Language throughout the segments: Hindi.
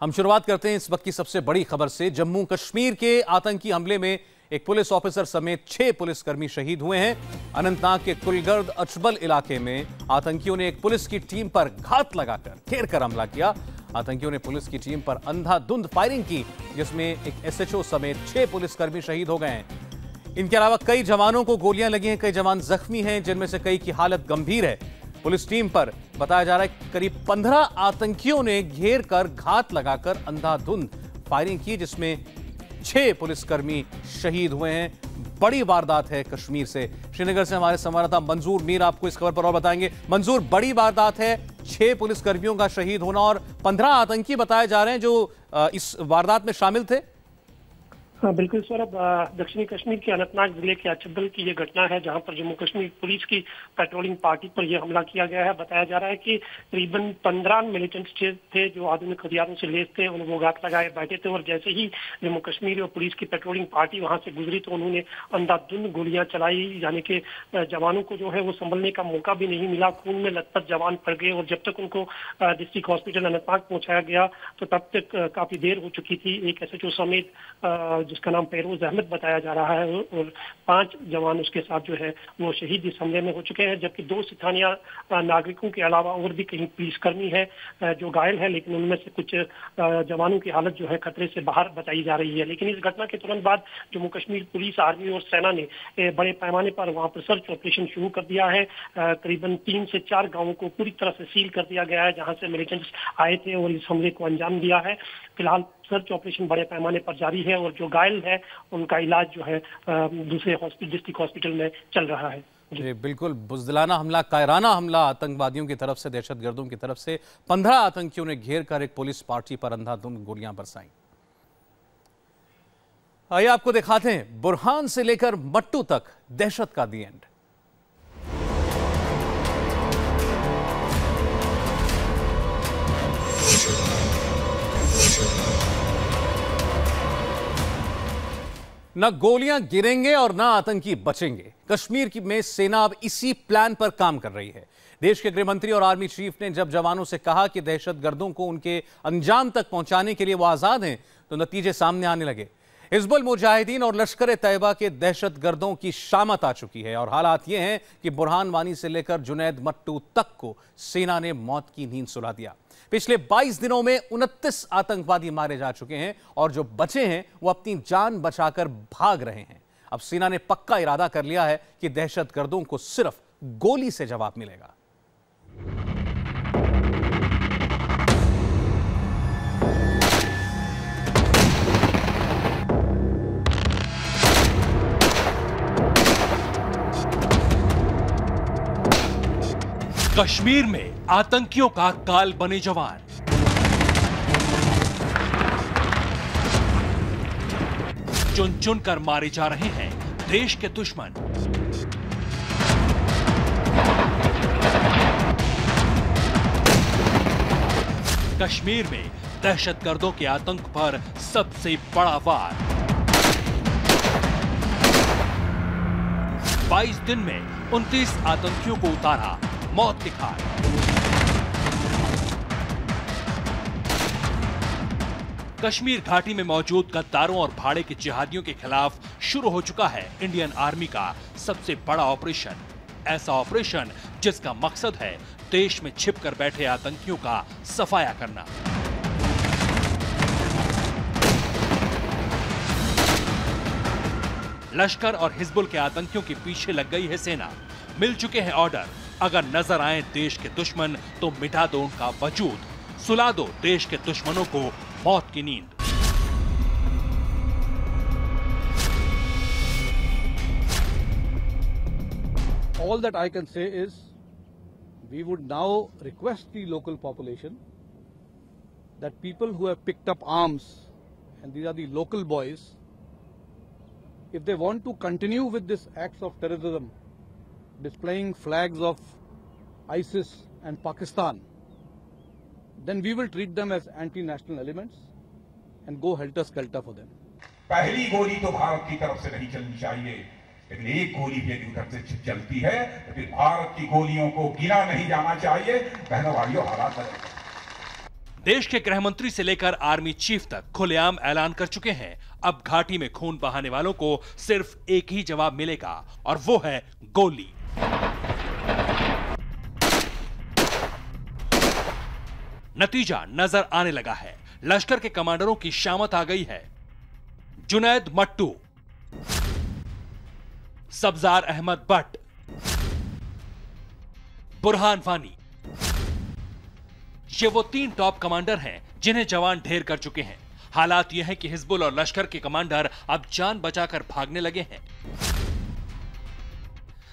हम शुरुआत करते हैं इस वक्त की सबसे बड़ी खबर से। जम्मू कश्मीर के आतंकी हमले में एक पुलिस ऑफिसर समेत 6 पुलिसकर्मी शहीद हुए हैं। अनंतनाग के कुलगर्द अचबल इलाके में आतंकियों ने एक पुलिस की टीम पर घात लगाकर घेर कर हमला किया। आतंकियों ने पुलिस की टीम पर अंधाधुंध फायरिंग की, जिसमें एक एसएचओ समेत 6 पुलिसकर्मी शहीद हो गए हैं। इनके अलावा कई जवानों को गोलियां लगी हैं, कई जवान जख्मी हैं, जिनमें से कई की हालत गंभीर है। पुलिस टीम पर बताया जा रहा है करीब 15 आतंकियों ने घेर कर घात लगाकर अंधाधुंध फायरिंग की, जिसमें 6 पुलिसकर्मी शहीद हुए हैं। बड़ी वारदात है कश्मीर से। श्रीनगर से हमारे संवाददाता मंजूर मीर आपको इस खबर पर और बताएंगे। मंजूर, बड़ी वारदात है, 6 पुलिसकर्मियों का शहीद होना और 15 आतंकी बताए जा रहे हैं जो इस वारदात में शामिल थे। हाँ बिल्कुल सौरभ, दक्षिणी कश्मीर के अनंतनाग जिले के अचबल की ये घटना है, जहां पर जम्मू कश्मीर पुलिस की पेट्रोलिंग पार्टी पर यह हमला किया गया है। बताया जा रहा है कि करीबन 15 मिलिटेंट्स थे जो आधुनिक हथियारों से लैस थे। उन्हें वो घात लगाए बैठे थे और जैसे ही जम्मू कश्मीर और पुलिस की पेट्रोलिंग पार्टी वहां से गुजरी तो उन्होंने अंधाधुंध गोलियां चलाई। यानी कि जवानों को जो है वो संभलने का मौका भी नहीं मिला। खून में लथपथ जवान पड़ गए और जब तक उनको डिस्ट्रिक्ट हॉस्पिटल अनंतनाग पहुंचाया गया तो तब तक काफी देर हो चुकी थी। एक एसएचओ समेत जिसका नाम फेरोज अहमद बताया जा रहा है और 5 जवान उसके साथ जो है वो शहीद इस हमले में हो चुके हैं, जबकि 2 स्थानीय नागरिकों के अलावा और भी कहीं पुलिसकर्मी है जो घायल है, लेकिन उनमें से कुछ जवानों की हालत जो है खतरे से बाहर बताई जा रही है। लेकिन इस घटना के तुरंत बाद जम्मू कश्मीर पुलिस, आर्मी और सेना ने बड़े पैमाने पर वहां पर सर्च ऑपरेशन शुरू कर दिया है। करीबन 3 से 4 गांवों को पूरी तरह से सील कर दिया गया है जहां से मिलिटेंट्स आए थे और इस हमले को अंजाम दिया है। फिलहाल सर्च ऑपरेशन बड़े पैमाने पर जारी है और जो घायल है उनका इलाज जो है दूसरे डिस्ट्रिक्ट हॉस्पिटल में चल रहा है। जी बिल्कुल, बुज़दिलाना हमला, कायराना हमला आतंकवादियों की तरफ से, दहशतगर्दों की तरफ से। 15 आतंकियों ने घेर कर एक पुलिस पार्टी पर अंधाधुंध गोलियां बरसाई। आइए आपको दिखाते हैं बुरहान से लेकर मट्टू तक दहशत का दी एंड। न गोलियां गिरेंगे और न आतंकी बचेंगे। कश्मीर में सेना अब इसी प्लान पर काम कर रही है। देश के गृहमंत्री और आर्मी चीफ ने जब जवानों से कहा कि दहशतगर्दों को उनके अंजाम तक पहुंचाने के लिए वो आजाद हैं, तो नतीजे सामने आने लगे। हिजबुल मुजाहिदीन और लश्कर तैयबा के दहशतगर्दों की शामत आ चुकी है और हालात ये हैं कि बुरहान वानी से लेकर जुनैद मट्टू तक को सेना ने मौत की नींद सुला दिया। पिछले 22 दिनों में 29 आतंकवादी मारे जा चुके हैं और जो बचे हैं वो अपनी जान बचाकर भाग रहे हैं। अब सेना ने पक्का इरादा कर लिया है कि दहशतगर्दों को सिर्फ गोली से जवाब मिलेगा। कश्मीर में आतंकियों का काल बने जवान। चुन चुन कर मारे जा रहे हैं देश के दुश्मन। कश्मीर में दहशतगर्दों के आतंक पर सबसे बड़ा वार। 22 दिन में 29 आतंकियों को उतारा मौत की खाई। कश्मीर घाटी में मौजूद गद्दारों और भाड़े के जिहादियों के खिलाफ शुरू हो चुका है इंडियन आर्मी का सबसे बड़ा ऑपरेशन। ऐसा ऑपरेशन जिसका मकसद है देश में छिपकर बैठे आतंकियों का सफाया करना। लश्कर और हिजबुल के आतंकियों के पीछे लग गई है सेना। मिल चुके हैं ऑर्डर, अगर नजर आए देश के दुश्मन तो मिटा दो उनका वजूद, सुला दो देश के दुश्मनों को मौत की नींद। All that I can say is we would now request the local population that people who have picked up arms, and these are the local boys, if they want to continue with this acts of terrorism, displaying flags of ISIS and Pakistan, then we will treat them as anti-national elements and go helter-skelter for them. पहली गोली तो भारत की तरफ से नहीं चलनी चाहिए, लेकिन एक गोली भी यदि उधर से चलती है तो फिर भारत की गोलियों को गिना नहीं जाना चाहिए। बहनों भाइयों, हालात बदल गए। देश के गृह मंत्री से लेकर आर्मी चीफ तक खुलेआम ऐलान कर चुके हैं, अब घाटी में खून बहाने वालों को सिर्फ एक ही जवाब मिलेगा और वो है गोली। नतीजा नजर आने लगा है। लश्कर के कमांडरों की शामत आ गई है। जुनैद मट्टू, सब्जार अहमद भट्ट, बुरहान वानी, ये वो 3 टॉप कमांडर हैं जिन्हें जवान ढेर कर चुके हैं। हालात यह है कि हिजबुल और लश्कर के कमांडर अब जान बचाकर भागने लगे हैं।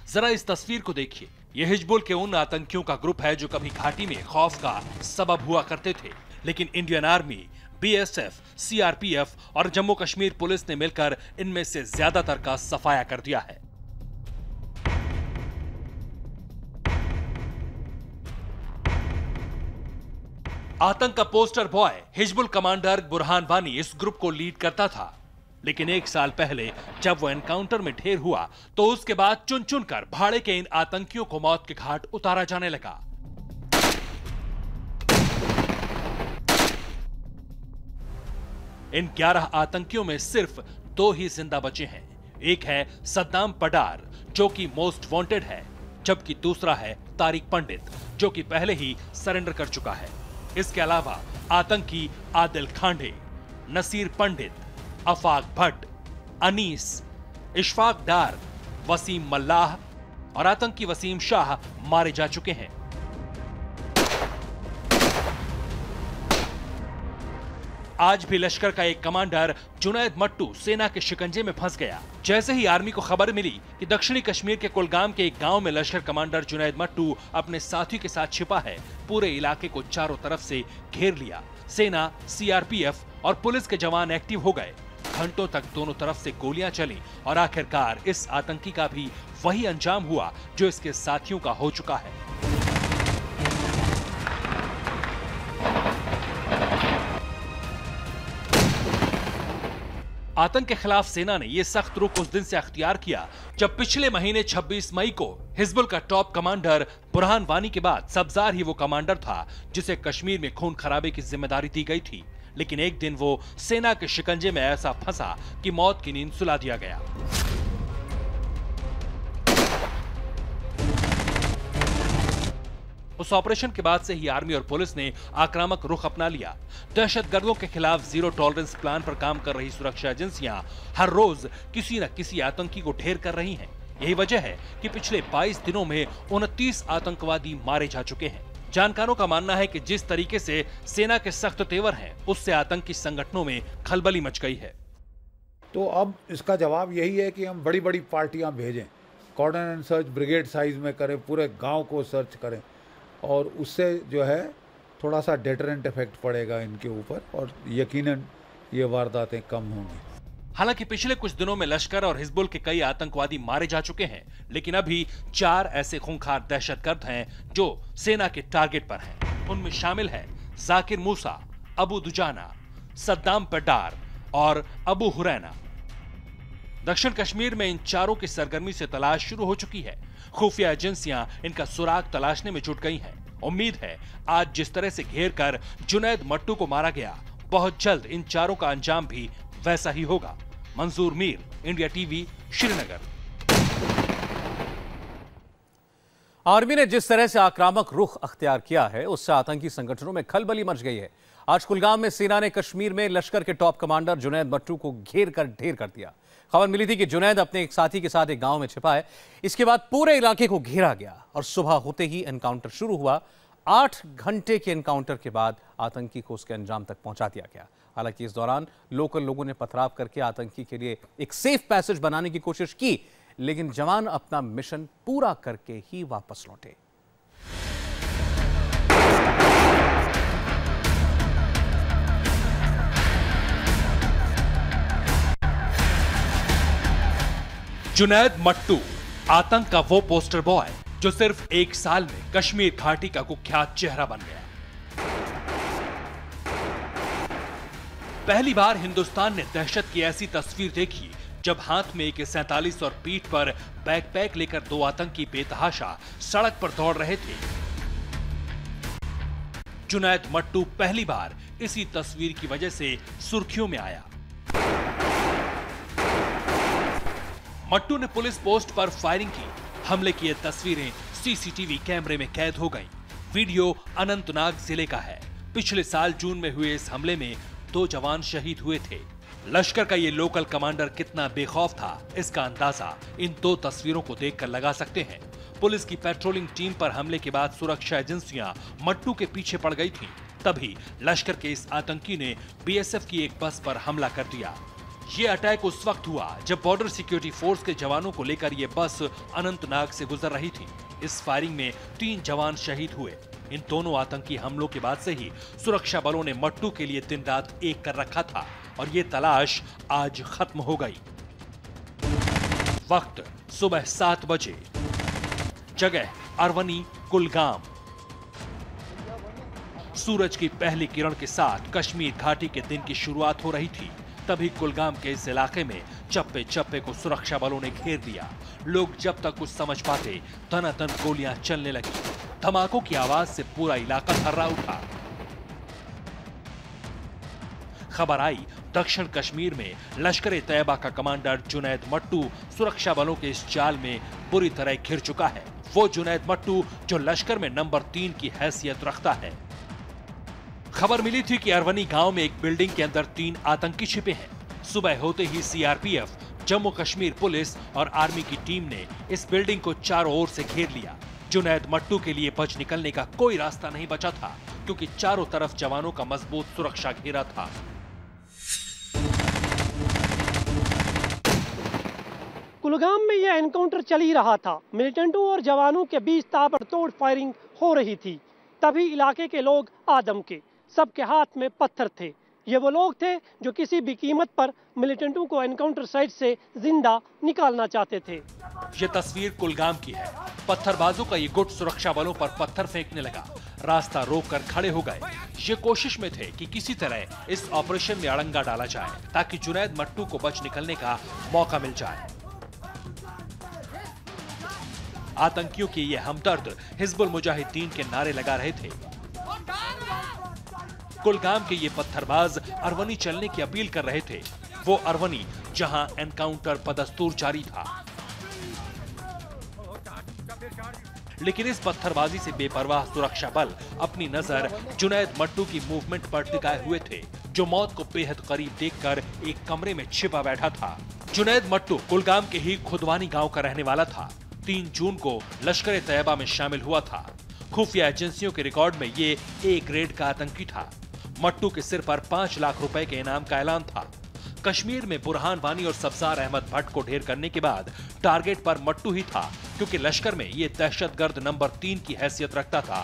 जरा इस तस्वीर को देखिए। यह हिजबुल के उन आतंकियों का ग्रुप है जो कभी घाटी में खौफ का सबब हुआ करते थे, लेकिन इंडियन आर्मी, बीएसएफ, सीआरपीएफ और जम्मू कश्मीर पुलिस ने मिलकर इनमें से ज्यादातर का सफाया कर दिया है। आतंक का poster boy Hizbul commander Burhan Wani इस ग्रुप को लीड करता था, लेकिन 1 साल पहले जब वो एनकाउंटर में ढेर हुआ तो उसके बाद चुन चुनकर भाड़े के इन आतंकियों को मौत के घाट उतारा जाने लगा। इन 11 आतंकियों में सिर्फ 2 ही जिंदा बचे हैं। एक है सद्दाम पडार जो कि मोस्ट वांटेड है, जबकि दूसरा है तारिक पंडित जो कि पहले ही सरेंडर कर चुका है। इसके अलावा आतंकी आदिल खांडे, नसीर पंडित, अफाक भट्ट, अनीस, इशफाक डार, वसीम मल्लाह और आतंकी वसीम शाह मारे जा चुके हैं। आज भी लश्कर का एक कमांडर जुनैद मट्टू सेना के शिकंजे में फंस गया। जैसे ही आर्मी को खबर मिली कि दक्षिणी कश्मीर के कुलगाम के एक गांव में लश्कर कमांडर जुनैद मट्टू अपने साथियों के साथ छिपा है, पूरे इलाके को चारों तरफ से घेर लिया। सेना, सीआरपीएफ और पुलिस के जवान एक्टिव हो गए। घंटों तक दोनों तरफ से गोलियां चली और आखिरकार इस आतंकी का भी वही अंजाम हुआ जो इसके साथियों का हो चुका है। आतंक के खिलाफ सेना ने यह सख्त रुख उस दिन से अख्तियार किया जब पिछले महीने 26 मई को हिजबुल का टॉप कमांडर बुरहान वानी के बाद सब्जार ही वो कमांडर था जिसे कश्मीर में खून खराबे की जिम्मेदारी दी गई थी। लेकिन एक दिन वो सेना के शिकंजे में ऐसा फंसा कि मौत की नींद सुला दिया गया। उस ऑपरेशन के बाद से ही आर्मी और पुलिस ने आक्रामक रुख अपना लिया। दहशतगर्दों के खिलाफ जीरो टॉलरेंस प्लान पर काम कर रही सुरक्षा एजेंसियां हर रोज किसी न किसी आतंकी को ढेर कर रही हैं। यही वजह है कि पिछले 22 दिनों में 29 आतंकवादी मारे जा चुके हैं। जानकारों का मानना है कि जिस तरीके से सेना के सख्त तेवर हैं, उससे आतंकी संगठनों में खलबली मच गई है। तो अब इसका जवाब यही है कि हम बड़ी बड़ी पार्टियां भेजें, cordon and search brigade size में करें, पूरे गांव को सर्च करें और उससे जो है थोड़ा सा डेटरेंट इफेक्ट पड़ेगा इनके ऊपर और यकीनन ये वारदातें कम होंगी। हालांकि पिछले कुछ दिनों में लश्कर और हिजबुल के कई आतंकवादी मारे जा चुके हैं, लेकिन अभी 4 ऐसे खूंखार दहशतगर्द हैं जो सेना के टारगेट पर हैं। उनमें शामिल है जाकिर मूसा, अबू दुजाना, सद्दाम पडार और अबू हुरैना। दक्षिण कश्मीर में इन चारों की सरगर्मी से तलाश शुरू हो चुकी है। खुफिया एजेंसियां इनका सुराग तलाशने में जुट गई हैं। उम्मीद है आज जिस तरह से घेर कर जुनैद मट्टू को मारा गया, बहुत जल्द इन चारों का अंजाम भी वैसा ही होगा। मंजूर Mir, India TV, Srinagar. Army ने जिस तरह से आक्रामक रुख अख्तियार किया है, उससे आतंकी संगठनों में खलबली मच गई है। आज कुलगाम में सेना ने कश्मीर में लश्कर के टॉप कमांडर जुनैद मट्टू को घेर कर ढेर कर दिया। खबर मिली थी कि जुनैद अपने एक साथी के साथ एक गांव में छिपा है। इसके बाद पूरे इलाके को घेरा गया और सुबह होते ही एनकाउंटर शुरू हुआ। 8 घंटे के एनकाउंटर के बाद आतंकी को उसके अंजाम तक पहुंचा दिया गया। हालांकि इस दौरान लोकल लोगों ने पथराव करके आतंकी के लिए एक सेफ पैसेज बनाने की कोशिश की, लेकिन जवान अपना मिशन पूरा करके ही वापस लौटे। जुनैद मट्टू आतंक का वो पोस्टर बॉय जो सिर्फ 1 साल में कश्मीर घाटी का कुख्यात चेहरा बन गया। पहली बार हिंदुस्तान ने दहशत की ऐसी तस्वीर देखी जब हाथ में AK-47 और पीठ पर बैकपैक लेकर 2 आतंकी बेतहाशा सड़क पर दौड़ रहे थे। जुनैद मट्टू पहली बार इसी तस्वीर की वजह से सुर्खियों में आया। मट्टू ने पुलिस पोस्ट पर फायरिंग की। हमले की ये तस्वीरें सीसीटीवी कैमरे में कैद हो गईं। वीडियो अनंतनाग जिले का है। पिछले साल जून में हुए इस हमले में 2 जवान शहीद हुए थे। लश्कर का ये लोकल कमांडर कितना बेखौफ था, इसका अंदाजा इन 2 तस्वीरों को देखकर लगा सकते हैं। पुलिस की पेट्रोलिंग टीम पर हमले के बाद सुरक्षा एजेंसियां मट्टू के पीछे पड़ गई थीं। तभी लश्कर के इस आतंकी ने बीएसएफ की एक बस पर हमला कर दिया। ये अटैक उस वक्त हुआ जब बॉर्डर सिक्योरिटी फोर्स के जवानों को लेकर ये बस अनंतनाग से गुजर रही थी। इस फायरिंग में 3 जवान शहीद हुए। इन दोनों आतंकी हमलों के बाद से ही सुरक्षा बलों ने मट्टू के लिए दिन रात एक कर रखा था और ये तलाश आज खत्म हो गई। वक्त सुबह 7 बजे। जगह अरवनी, कुलगाम। सूरज की पहली किरण के साथ कश्मीर घाटी के दिन की शुरुआत हो रही थी। तभी कुलगाम के इस इलाके में चप्पे चप्पे को सुरक्षा बलों ने घेर दिया। लोग जब तक कुछ समझ पाते तनातन गोलियां चलने लगी। धमाकों की आवाज से पूरा इलाका थर्रा उठा। खबर आई दक्षिण कश्मीर में लश्कर ए तैयबा का कमांडर जुनैद मट्टू सुरक्षा बलों के इस जाल में बुरी तरह घिर चुका है। वो जुनैद मट्टू जो लश्कर में नंबर 3 की हैसियत रखता है। खबर मिली थी कि अरवनी गांव में एक बिल्डिंग के अंदर 3 आतंकी छिपे हैं। सुबह होते ही सीआरपीएफ, जम्मू कश्मीर पुलिस और आर्मी की टीम ने इस बिल्डिंग को चारों ओर से घेर लिया। जुनैद मट्टू के लिए बच निकलने का कोई रास्ता नहीं बचा था क्योंकि चारों तरफ जवानों का मजबूत सुरक्षा घेरा था। कुलगाम में यह एनकाउंटर चल ही रहा था। मिलिटेंटों और जवानों के बीच ताबड़तोड़ फायरिंग हो रही थी। तभी इलाके के लोग आदम के, सबके हाथ में पत्थर थे। ये वो लोग थे जो किसी भी कीमत पर मिलिटेंटों को एनकाउंटर साइट से जिंदा निकालना चाहते थे। ये तस्वीर कुलगाम की है। पत्थरबाजों का ये गुट सुरक्षा बलों पर पत्थर फेंकने लगा। रास्ता रोककर खड़े हो गए। ये कोशिश में थे कि किसी तरह इस ऑपरेशन में अड़ंगा डाला जाए ताकि जुनैद मट्टू को बच निकलने का मौका मिल जाए। आतंकियों के ये हमदर्द हिजबुल मुजाहिदीन के नारे लगा रहे थे। कुलगाम के ये पत्थरबाज अरवनी चलने की अपील कर रहे थे। वो अरवनी जहां एनकाउंटर बदस्तूर जारी था। लेकिन इस पत्थरबाजी से बेपरवाह सुरक्षा बल अपनी नजर जुनैद मट्टू की मूवमेंट पर टिकाए हुए थे, जो मौत को बेहद करीब देखकर एक कमरे में छिपा बैठा था। जुनैद मट्टू कुलगाम के ही खुदवानी गांव का रहने वाला था। 3 जून को लश्कर ए तैयबा में शामिल हुआ था। खुफिया एजेंसियों के रिकॉर्ड में ये ए ग्रेड का आतंकी था। मट्टू के सिर पर 5 लाख रुपए के इनाम का ऐलान था। कश्मीर में बुरहान वानी और सब्जार अहमद भट्ट को ढेर करने के बाद टारगेट पर मट्टू ही था, क्योंकि लश्कर में ये दहशतगर्द नंबर 3 की हैसियत रखता था।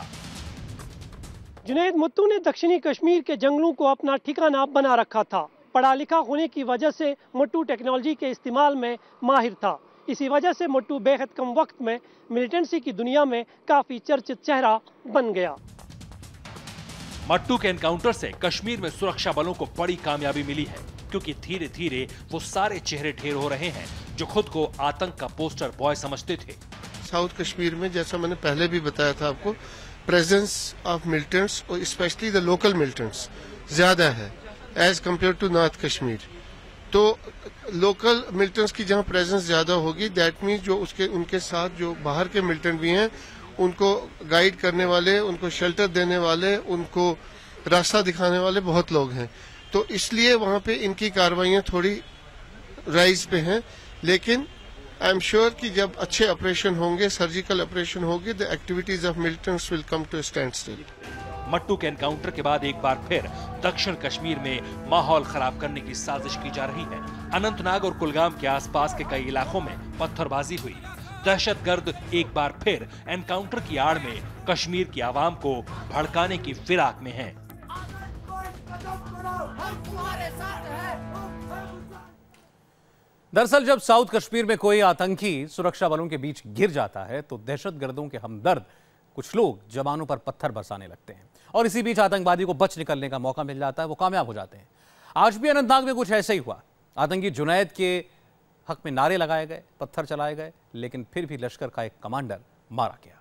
जुनैद मट्टू ने दक्षिणी कश्मीर के जंगलों को अपना ठिकाना बना रखा था। पढ़ा लिखा होने की वजह से मट्टू टेक्नोलॉजी के इस्तेमाल में माहिर था। इसी वजह से मट्टू बेहद कम वक्त में मिलिटेंसी की दुनिया में काफी चर्चित चेहरा बन गया। मट्टू के एनकाउंटर से कश्मीर में सुरक्षा बलों को बड़ी कामयाबी मिली है, क्योंकि धीरे धीरे वो सारे चेहरे ढेर हो रहे हैं जो खुद को आतंक का पोस्टर बॉय समझते थे। साउथ कश्मीर में, जैसा मैंने पहले भी बताया था आपको, प्रेजेंस ऑफ मिलिटेंट्स और स्पेशली द लोकल मिलिटेंट्स ज्यादा है as compare to north Kashmir. तो लोकल मिलिटेंट्स की जहां प्रेजेंस ज्यादा होगी, दैट मीन्स जो उनके साथ जो बाहर के मिलिटेंट भी हैं, उनको गाइड करने वाले, उनको शेल्टर देने वाले, उनको रास्ता दिखाने वाले बहुत लोग हैं। तो इसलिए वहां पे इनकी कार्रवाइयां थोड़ी राइज पे हैं। लेकिन आई एम श्योर कि जब अच्छे ऑपरेशन होंगे, सर्जिकल ऑपरेशन होंगे, the activities of militants will come to stand still. Mattoo के एनकाउंटर के बाद एक बार फिर दक्षिण कश्मीर में माहौल खराब करने की साजिश की जा रही है। अनंतनाग और कुलगाम के आसपास के कई इलाकों में पत्थरबाजी हुई। दहशतगर्द एक बार फिर एनकाउंटर की आड़ में कश्मीर की आवाम को भड़काने की फिराक में हैं। दरअसल जब साउथ कश्मीर में कोई आतंकी सुरक्षा बलों के बीच गिर जाता है तो दहशतगर्दों के हमदर्द कुछ लोग जवानों पर पत्थर बरसाने लगते हैं और इसी बीच आतंकवादी को बच निकलने का मौका मिल जाता है, वो कामयाब हो जाते हैं। आज भी अनंतनाग में कुछ ऐसा ही हुआ। आतंकी जुनैद के हक में नारे लगाए गए, पत्थर चलाए गए, लेकिन फिर भी लश्कर का एक कमांडर मारा गया।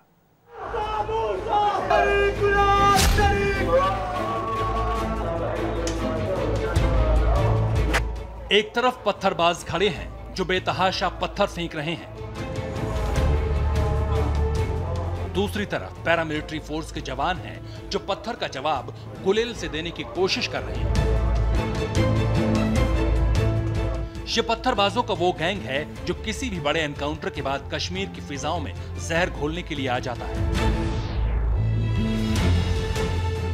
एक तरफ पत्थरबाज खड़े हैं जो बेतहाशा पत्थर फेंक रहे हैं, दूसरी तरफ पैरामिलिट्री फोर्स के जवान हैं जो पत्थर का जवाब गुलेल से देने की कोशिश कर रहे हैं। ये पत्थरबाजों का वो गैंग है जो किसी भी बड़े एनकाउंटर के बाद कश्मीर की फिजाओं में जहर घोलने के लिए आ जाता है।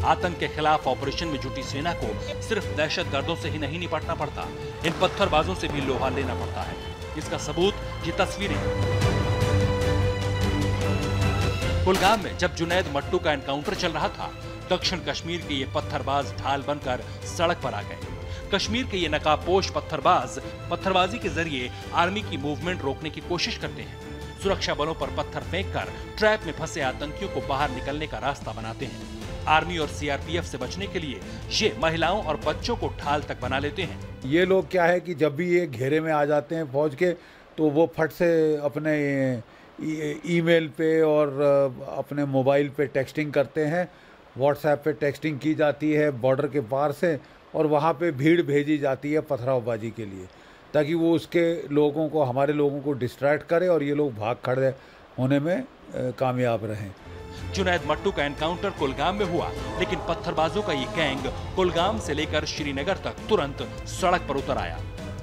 आतंक के खिलाफ ऑपरेशन में जुटी सेना को सिर्फ दहशतगर्दों से ही नहीं निपटना पड़ता, इन पत्थरबाजों से भी लोहा लेना पड़ता है। इसका सबूत ये तस्वीरें। कुलगाम में जब जुनैद मट्टू का एनकाउंटर चल रहा था, दक्षिण कश्मीर के ये पत्थरबाज ढाल बनकर सड़क पर आ गए। कश्मीर के ये नकाबपोश पत्थरबाज पत्थरबाजी के जरिए आर्मी की मूवमेंट रोकने की कोशिश करते हैं। सुरक्षा बलों पर पत्थर फेंककर ट्रैप में फंसे आतंकियों को बाहर निकलने का रास्ता बनाते हैं। आर्मी और सीआरपीएफ से बचने के लिए ये महिलाओं और बच्चों को ढाल तक बना लेते हैं। ये लोग क्या है कि जब भी ये घेरे में आ जाते हैं फौज के, तो वो फट से अपने ईमेल पे और अपने मोबाइल पे टेक्सटिंग करते हैं। व्हाट्सएप पे टेक्सटिंग की जाती है बॉर्डर के पार से, और वहाँ पे भीड़ भेजी जाती है पथरावबाजी के लिए, ताकि वो उसके लोगों को, हमारे लोगों को डिस्ट्रैक्ट करे और ये लोग भाग खड़े होने में कामयाब रहें। जुनैद मट्टू का एनकाउंटर कुलगाम में हुआ, लेकिन पत्थरबाजों का ये गैंग कुलगाम से लेकर श्रीनगर तक तुरंत सड़क पर उतर आया।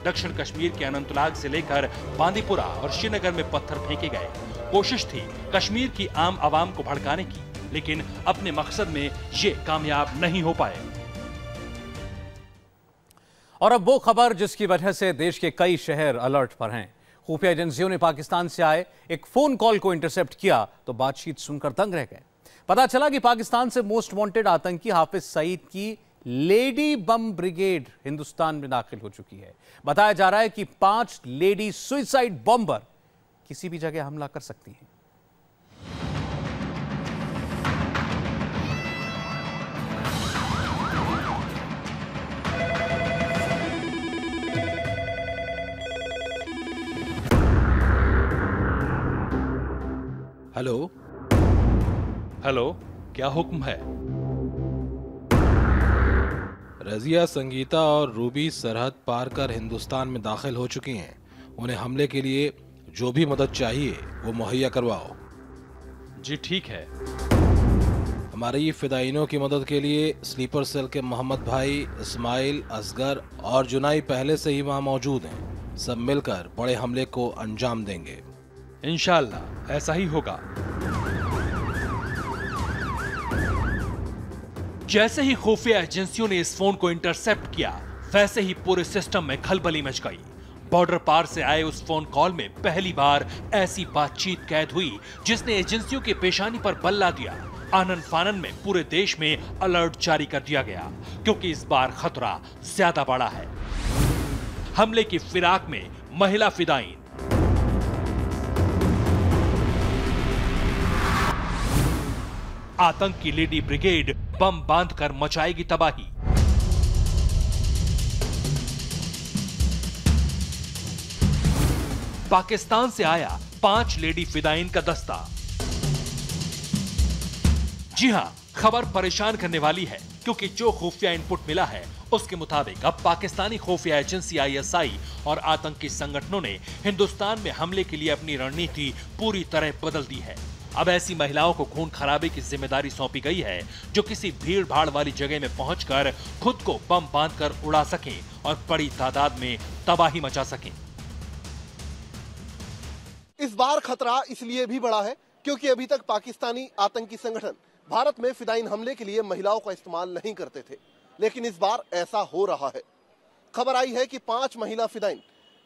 दक्षिण कश्मीर के अनंतनाग से लेकर बांदीपुरा और श्रीनगर में पत्थर फेंके गए। कोशिश थी कश्मीर की आम आवाम को भड़काने की, लेकिन अपने मकसद में ये कामयाब नहीं हो पाए। और अब वो खबर जिसकी वजह से देश के कई शहर अलर्ट पर हैं। खुफिया एजेंसियों ने पाकिस्तान से आए एक फोन कॉल को इंटरसेप्ट किया तो बातचीत सुनकर दंग रह गए। पता चला कि पाकिस्तान से मोस्ट वांटेड आतंकी हाफिज सईद की लेडी बम ब्रिगेड हिंदुस्तान में दाखिल हो चुकी है। बताया जा रहा है कि 5 लेडी सुइसाइड बॉम्बर किसी भी जगह हमला कर सकती हैं। हेलो हेलो, क्या हुक्म है? रजिया, संगीता और रूबी सरहद पार कर हिंदुस्तान में दाखिल हो चुकी हैं। उन्हें हमले के लिए जो भी मदद चाहिए वो मुहैया करवाओ। जी ठीक है। हमारी फिदाइनों की मदद के लिए स्लीपर सेल के मोहम्मद भाई, इस्माइल, असगर और जुनाई पहले से ही वहाँ मौजूद हैं। सब मिलकर बड़े हमले को अंजाम देंगे। इंशाअल्लाह ऐसा ही होगा। जैसे ही खुफिया एजेंसियों ने इस फोन को इंटरसेप्ट किया, वैसे ही पूरे सिस्टम में खलबली मच गई। बॉर्डर पार से आए उस फोन कॉल में पहली बार ऐसी बातचीत कैद हुई जिसने एजेंसियों की पेशानी पर बल ला दिया। आनन फानन में पूरे देश में अलर्ट जारी कर दिया गया, क्योंकि इस बार खतरा ज्यादा बड़ा है। हमले की फिराक में महिला फिदाइन, आतंक की लेडी ब्रिगेड बम बांधकर मचाएगी तबाही। पाकिस्तान से आया 5 लेडी फिदाइन का दस्ता। जी हां, खबर परेशान करने वाली है, क्योंकि जो खुफिया इनपुट मिला है उसके मुताबिक अब पाकिस्तानी खुफिया एजेंसी आईएसआई और आतंकी संगठनों ने हिंदुस्तान में हमले के लिए अपनी रणनीति पूरी तरह बदल दी है। अब ऐसी महिलाओं को खून खराबे की जिम्मेदारी सौंपी गई है जो किसी भीड़ भाड़ वाली जगह में पहुंचकर खुद को बम बांधकर उड़ा सकें और बड़ी तादाद में तबाही मचा सकें। इस बार खतरा इसलिए भी बड़ा है क्योंकि अभी तक पाकिस्तानी आतंकी संगठन भारत में फिदाइन हमले के लिए महिलाओं का इस्तेमाल नहीं करते थे, लेकिन इस बार ऐसा हो रहा है। खबर आई है कि 5 महिला फिदाइन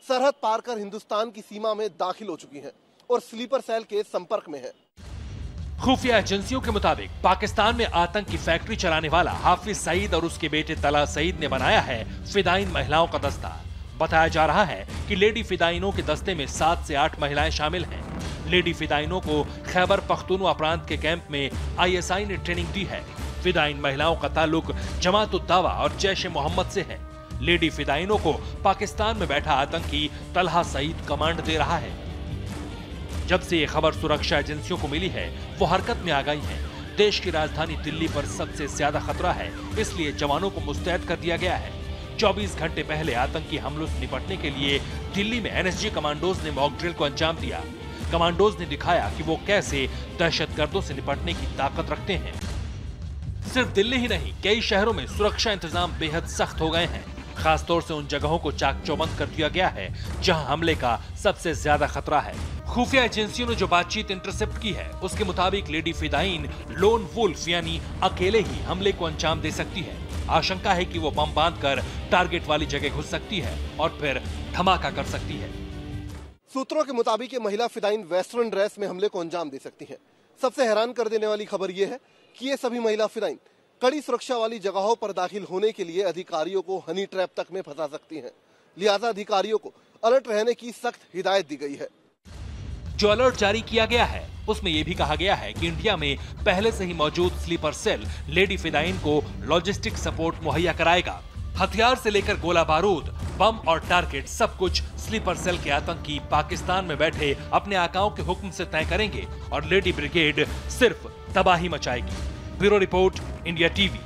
सरहद पार कर हिंदुस्तान की सीमा में दाखिल हो चुकी हैं और स्लीपर सेल के संपर्क में है। खुफिया एजेंसियों के मुताबिक पाकिस्तान में आतंक की फैक्ट्री चलाने वाला हाफिज सईद और उसके बेटे तला सईद ने बनाया है फिदाइन महिलाओं का दस्ता। बताया जा रहा है कि लेडी फिदाइनों के दस्ते में 7 से 8 महिलाएं शामिल हैं। लेडी फिदाइनों को खैबर पख्तूनख्वा प्रांत के कैंप में आईएसआई ने ट्रेनिंग दी है। फिदाइन महिलाओं का ताल्लुक जमात-उद-दावा और जैश-ए-मोहम्मद से है। लेडी फिदाइनों को पाकिस्तान में बैठा आतंकी तलहा सईद कमांड दे रहा है। जब से ये खबर सुरक्षा एजेंसियों को मिली है, वो हरकत में आ गई हैं। देश की राजधानी दिल्ली पर सबसे ज्यादा खतरा है, इसलिए जवानों को मुस्तैद कर दिया गया है। 24 घंटे पहले आतंकी हमलों से निपटने के लिए दिल्ली में एनएसजी कमांडोज ने मॉक ड्रिल को अंजाम दिया। कमांडोज ने दिखाया कि वो कैसे दहशतगर्दों से निपटने की ताकत रखते हैं। सिर्फ दिल्ली ही नहीं, कई शहरों में सुरक्षा इंतजाम बेहद सख्त हो गए हैं। खासतौर से उन जगहों को चाक चौबंद कर दिया गया है जहां हमले का सबसे ज्यादा खतरा है। खुफिया एजेंसियों ने जो बातचीत इंटरसेप्ट की है, उसके मुताबिक लेडी फिदाइन लोन वुल्फ यानी अकेले ही हमले को अंजाम दे सकती है। आशंका है कि वो बम बांधकर टारगेट वाली जगह घुस सकती है और फिर धमाका कर सकती है। सूत्रों के मुताबिक ये महिला फिदाइन वेस्टर्न ड्रेस में हमले को अंजाम दे सकती है। सबसे हैरान कर देने वाली खबर यह है कि ये सभी महिला फिदाइन कड़ी सुरक्षा वाली जगहों पर दाखिल होने के लिए अधिकारियों को हनी ट्रैप तक में फंसा सकती हैं। लिहाजा अधिकारियों को अलर्ट रहने की सख्त हिदायत दी गई है। जो अलर्ट जारी किया गया है उसमें यह भी कहा गया है कि इंडिया में पहले से ही मौजूद स्लीपर सेल लेडी फिदाइन को लॉजिस्टिक सपोर्ट मुहैया कराएगा। हथियार से लेकर गोला बारूद, बम और टारगेट सब कुछ स्लीपर सेल के आतंकी पाकिस्तान में बैठे अपने आकाओं के हुक्म से तय करेंगे और लेडी ब्रिगेड सिर्फ तबाही मचाएगी। Bureau report, India TV.